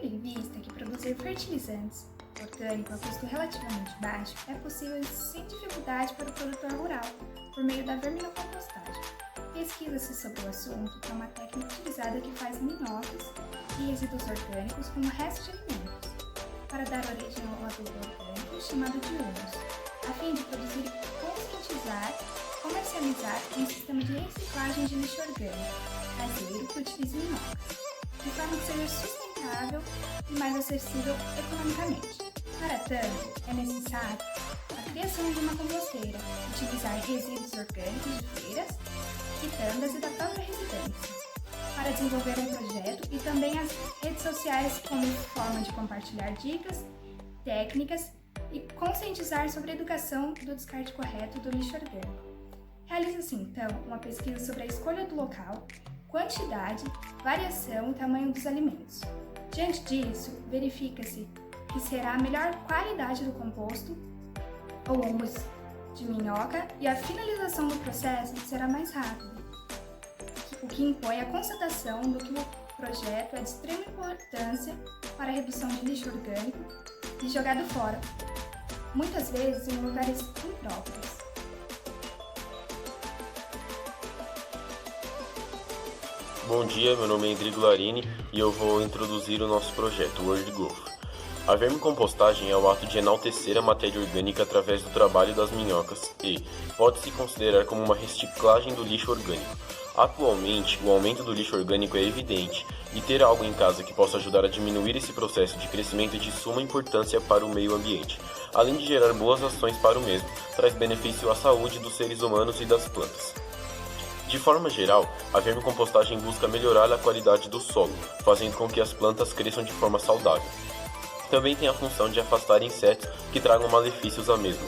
Tendo em vista que produzir fertilizantes orgânicos a custo relativamente baixo, é possível sem dificuldade para o produtor rural, por meio da verminocompostagem. Pesquisa-se sobre o assunto que é uma técnica utilizada que faz minhocas e resíduos orgânicos como resto de alimentos, para dar origem a um adubo orgânico chamado de humus, a fim de produzir e comercializar um sistema de reciclagem de lixo orgânico caseiro que utilize minhocas, de forma que seja sustentável e mais acessível economicamente. Para tanto, é necessário a criação de uma composteira, utilizar resíduos orgânicos de feiras, quitandas e da própria residência, para desenvolver um projeto e também as redes sociais como forma de compartilhar dicas, técnicas e conscientizar sobre a educação do descarte correto do lixo orgânico. Realiza-se então uma pesquisa sobre a escolha do local, quantidade, variação e tamanho dos alimentos. Diante disso, verifica-se que será a melhor qualidade do composto ou humus de minhoca e a finalização do processo será mais rápida, o que impõe a constatação do que o projeto é de extrema importância para a redução de lixo orgânico e jogado fora, muitas vezes em lugares impróprios. Bom dia, meu nome é Endrigo Larini e eu vou introduzir o nosso projeto World Growth. A vermicompostagem é o ato de enaltecer a matéria orgânica através do trabalho das minhocas e pode-se considerar como uma reciclagem do lixo orgânico. Atualmente, o aumento do lixo orgânico é evidente e ter algo em casa que possa ajudar a diminuir esse processo de crescimento é de suma importância para o meio ambiente. Além de gerar boas ações para o mesmo, traz benefício à saúde dos seres humanos e das plantas. De forma geral, a vermicompostagem busca melhorar a qualidade do solo, fazendo com que as plantas cresçam de forma saudável. Também tem a função de afastar insetos que tragam malefícios à mesma.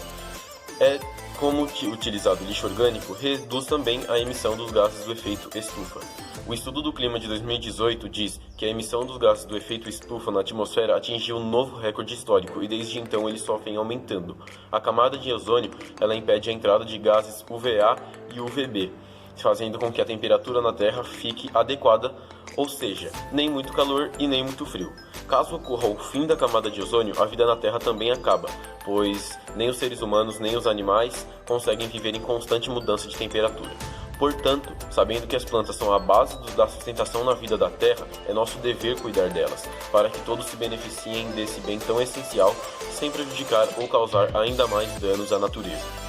Como utilizado lixo orgânico, reduz também a emissão dos gases do efeito estufa. O estudo do clima de 2018 diz que a emissão dos gases do efeito estufa na atmosfera atingiu um novo recorde histórico e desde então eles só vêm aumentando. A camada de ozônio ela impede a entrada de gases UVA e UVB, fazendo com que a temperatura na Terra fique adequada, ou seja, nem muito calor e nem muito frio. Caso ocorra o fim da camada de ozônio, a vida na Terra também acaba, pois nem os seres humanos nem os animais conseguem viver em constante mudança de temperatura. Portanto, sabendo que as plantas são a base da sustentação na vida da Terra, é nosso dever cuidar delas, para que todos se beneficiem desse bem tão essencial, sem prejudicar ou causar ainda mais danos à natureza.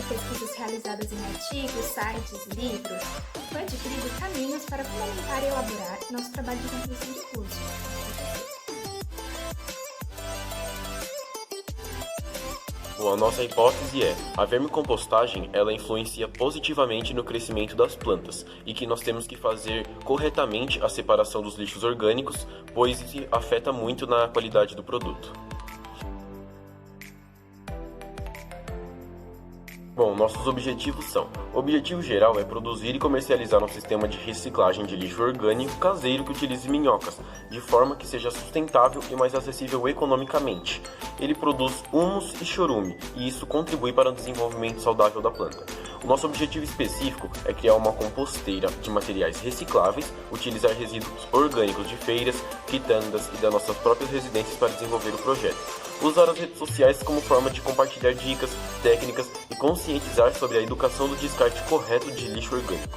Pesquisas realizadas em artigos, sites e livros, foi adquirido caminhos para fundamentar e elaborar nosso trabalho de conclusão de curso. Bom, a nossa hipótese é: a vermicompostagem ela influencia positivamente no crescimento das plantas e que nós temos que fazer corretamente a separação dos lixos orgânicos, pois isso afeta muito na qualidade do produto. Bom, nossos objetivos são: o objetivo geral é produzir e comercializar um sistema de reciclagem de lixo orgânico caseiro que utilize minhocas, de forma que seja sustentável e mais acessível economicamente. Ele produz humus e chorume, e isso contribui para o desenvolvimento saudável da planta. O nosso objetivo específico é criar uma composteira de materiais recicláveis, utilizar resíduos orgânicos de feiras, quitandas e das nossas próprias residências para desenvolver o projeto. Usar as redes sociais como forma de compartilhar dicas, técnicas e conscientizar sobre a educação do descarte correto de lixo orgânico.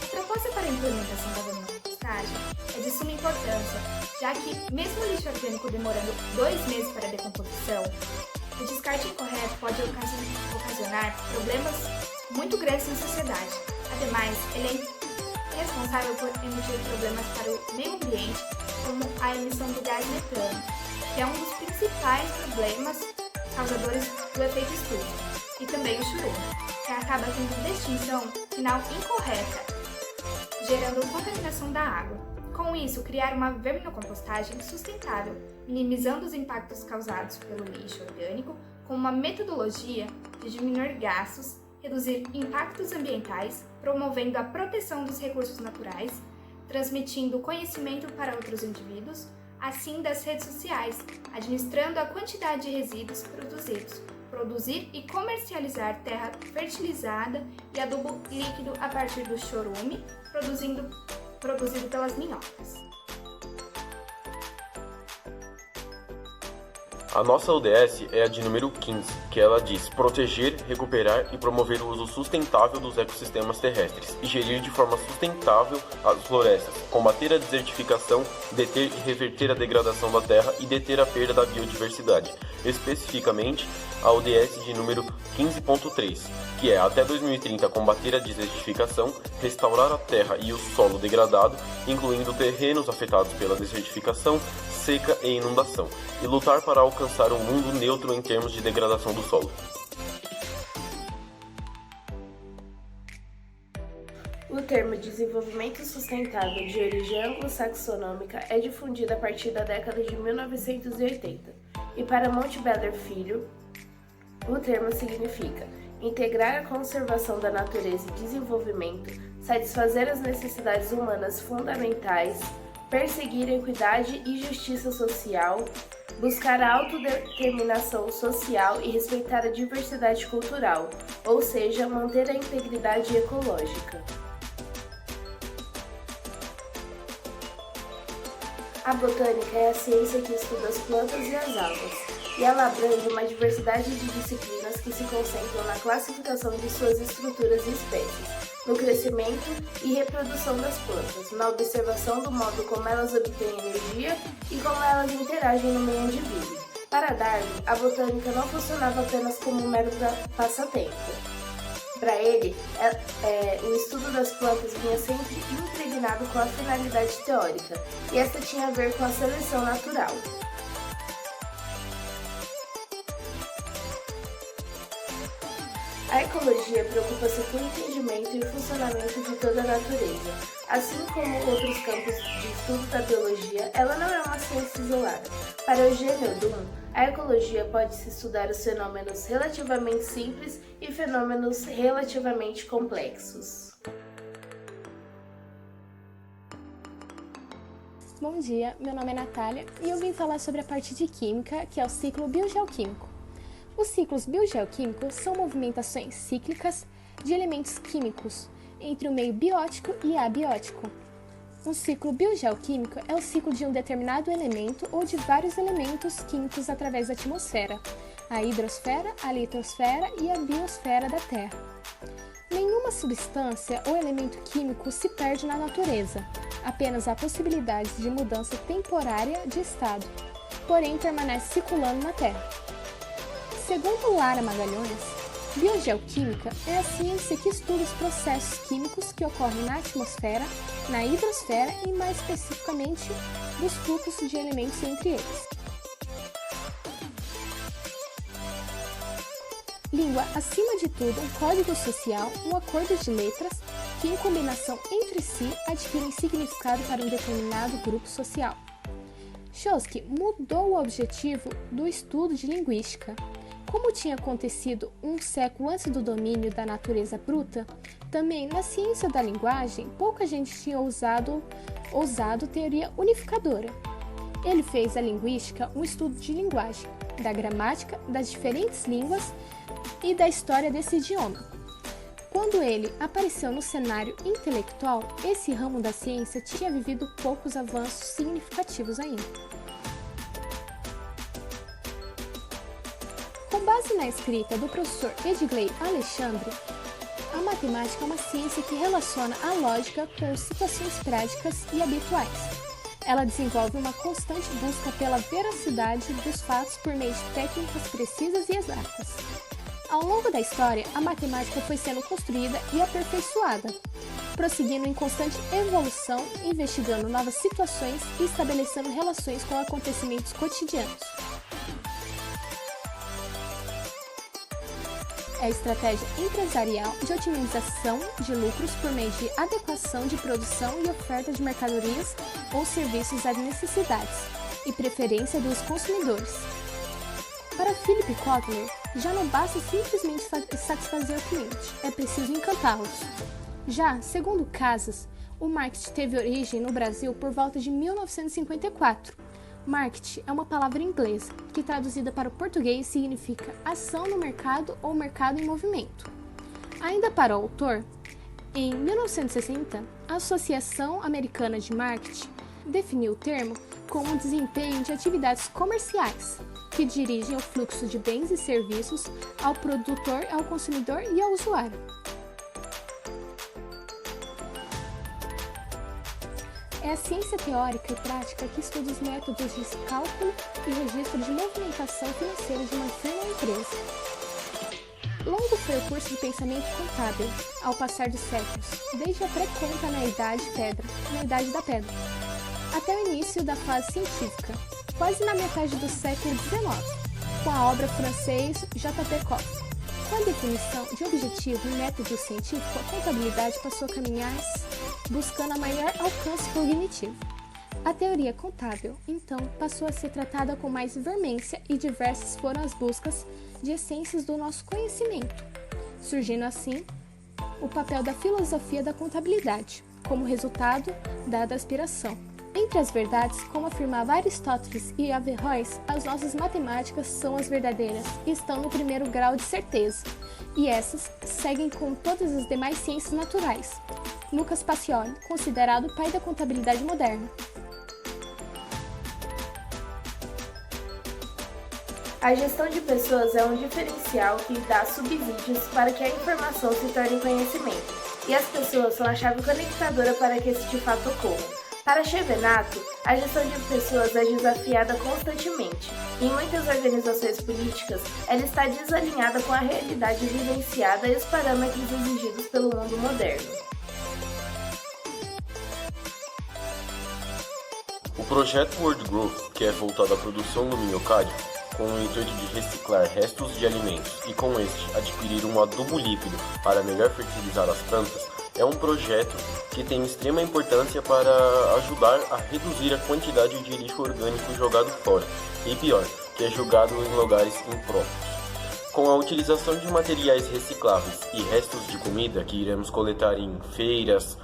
A proposta para a implementação da vermicompostagem é de suma importância, já que, mesmo o lixo orgânico demorando 2 meses para a decomposição, o descarte incorreto pode ocasionar problemas muito grandes na sociedade. Ademais, ele é responsável por emitir problemas para o meio ambiente, como a emissão do gás metano, que é um dos principais problemas causadores do efeito estufa, e também o chorume, que acaba tendo destinação final incorreta, gerando contaminação da água. Com isso, criar uma vermicompostagem sustentável, minimizando os impactos causados pelo lixo orgânico, com uma metodologia de diminuir gastos, reduzir impactos ambientais, promovendo a proteção dos recursos naturais, transmitindo conhecimento para outros indivíduos, assim das redes sociais, administrando a quantidade de resíduos produzidos, produzir e comercializar terra fertilizada e adubo líquido a partir do chorume, produzido pelas minhocas. A nossa ODS é a de número 15, que ela diz proteger, recuperar e promover o uso sustentável dos ecossistemas terrestres e gerir de forma sustentável as florestas, combater a desertificação, deter e reverter a degradação da terra e deter a perda da biodiversidade. Especificamente, a ODS de número 15.3, que é até 2030 combater a desertificação, restaurar a terra e o solo degradado, incluindo terrenos afetados pela desertificação, seca e inundação, e lutar para alcançar um mundo neutro em termos de degradação do solo. O termo desenvolvimento sustentável de origem anglo-saxônica é difundido a partir da década de 1980, e para Montebeller Filho, o termo significa integrar a conservação da natureza e desenvolvimento, satisfazer as necessidades humanas fundamentais, perseguir a equidade e justiça social, buscar a autodeterminação social e respeitar a diversidade cultural, ou seja, manter a integridade ecológica. A botânica é a ciência que estuda as plantas e as algas, e ela abrange uma diversidade de disciplinas que se concentram na classificação de suas estruturas e espécies, no crescimento e reprodução das plantas, na observação do modo como elas obtêm energia e como elas interagem no meio ambiente. Para Darwin, a botânica não funcionava apenas como um mero passatempo. Para ele, o estudo das plantas vinha sempre impregnado com a finalidade teórica, e esta tinha a ver com a seleção natural. A ecologia preocupa-se com o entendimento e funcionamento de toda a natureza. Assim como outros campos de estudo da biologia, ela não é uma ciência isolada. Para Eugênio Dunn, a ecologia pode-se estudar os fenômenos relativamente simples e fenômenos relativamente complexos. Bom dia, meu nome é Natália e eu vim falar sobre a parte de química, que é o ciclo biogeoquímico. Os ciclos biogeoquímicos são movimentações cíclicas de elementos químicos entre o meio biótico e abiótico. Um ciclo biogeoquímico é o ciclo de um determinado elemento ou de vários elementos químicos através da atmosfera, a hidrosfera, a litosfera e a biosfera da Terra. Nenhuma substância ou elemento químico se perde na natureza, apenas há possibilidades de mudança temporária de estado, porém permanece circulando na Terra. Segundo Lara Magalhães, biogeoquímica é a ciência que estuda os processos químicos que ocorrem na atmosfera, na hidrosfera e, mais especificamente, dos fluxos de elementos entre eles. Língua, acima de tudo, um código social, um acordo de letras que, em combinação entre si, adquirem significado para um determinado grupo social. Chomsky mudou o objetivo do estudo de linguística. Como tinha acontecido um século antes do domínio da natureza bruta, também na ciência da linguagem, pouca gente tinha ousado teoria unificadora. Ele fez a linguística um estudo de linguagem, da gramática, das diferentes línguas e da história desse idioma. Quando ele apareceu no cenário intelectual, esse ramo da ciência tinha vivido poucos avanços significativos ainda. Com base na escrita do professor Edgley Alexandre, a matemática é uma ciência que relaciona a lógica com situações práticas e habituais. Ela desenvolve uma constante busca pela veracidade dos fatos por meio de técnicas precisas e exatas. Ao longo da história, a matemática foi sendo construída e aperfeiçoada, prosseguindo em constante evolução, investigando novas situações e estabelecendo relações com acontecimentos cotidianos. É a estratégia empresarial de otimização de lucros por meio de adequação de produção e oferta de mercadorias ou serviços às necessidades e preferência dos consumidores. Para Philip Kotler, já não basta simplesmente satisfazer o cliente, é preciso encantá-los. Já, segundo Casas, o marketing teve origem no Brasil por volta de 1954, Market é uma palavra inglesa que, traduzida para o português, significa ação no mercado ou mercado em movimento. Ainda para o autor, em 1960, a Associação Americana de Marketing definiu o termo como um desempenho de atividades comerciais que dirigem o fluxo de bens e serviços ao produtor, ao consumidor e ao usuário. É a ciência teórica e prática que estuda os métodos de cálculo e registro de movimentação financeira de uma firma ou empresa. Longo foi o curso de pensamento contábil, ao passar dos séculos, desde a pré-conta na Idade da Pedra, até o início da fase científica, quase na metade do século XIX, com a obra francês J.P. Coffey. Com a definição de objetivo e método científico, a contabilidade passou a caminhar buscando a maior alcance cognitivo. A teoria contábil, então, passou a ser tratada com mais veemência e diversas foram as buscas de essências do nosso conhecimento, surgindo assim o papel da filosofia da contabilidade, como resultado da aspiração. Entre as verdades, como afirmava Aristóteles e Averroes, as nossas matemáticas são as verdadeiras e estão no primeiro grau de certeza, e essas seguem com todas as demais ciências naturais. Lucas Pacioli, considerado o pai da contabilidade moderna. A gestão de pessoas é um diferencial que dá subsídios para que a informação se torne conhecimento, e as pessoas são a chave conectadora para que este fato ocorra. Para Chevenato, a gestão de pessoas é desafiada constantemente. Em muitas organizações políticas, ela está desalinhada com a realidade vivenciada e os parâmetros exigidos pelo mundo moderno. O projeto World Growth, que é voltado à produção do minhocário, com o intuito de reciclar restos de alimentos e com este adquirir um adubo líquido para melhor fertilizar as plantas, é um projeto que tem extrema importância para ajudar a reduzir a quantidade de lixo orgânico jogado fora, e pior, que é jogado em lugares impróprios. Com a utilização de materiais recicláveis e restos de comida que iremos coletar em feiras,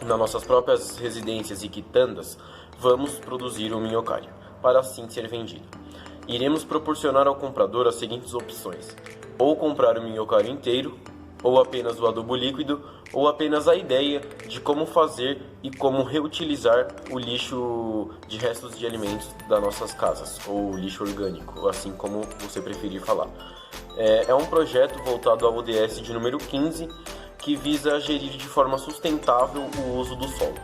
nas nossas próprias residências e quitandas, vamos produzir o minhocário, para assim ser vendido. Iremos proporcionar ao comprador as seguintes opções: ou comprar o minhocário inteiro, ou apenas o adubo líquido, ou apenas a ideia de como fazer e como reutilizar o lixo de restos de alimentos das nossas casas, ou lixo orgânico, assim como você preferir falar. É um projeto voltado ao ODS de número 15, que visa gerir de forma sustentável o uso do solo.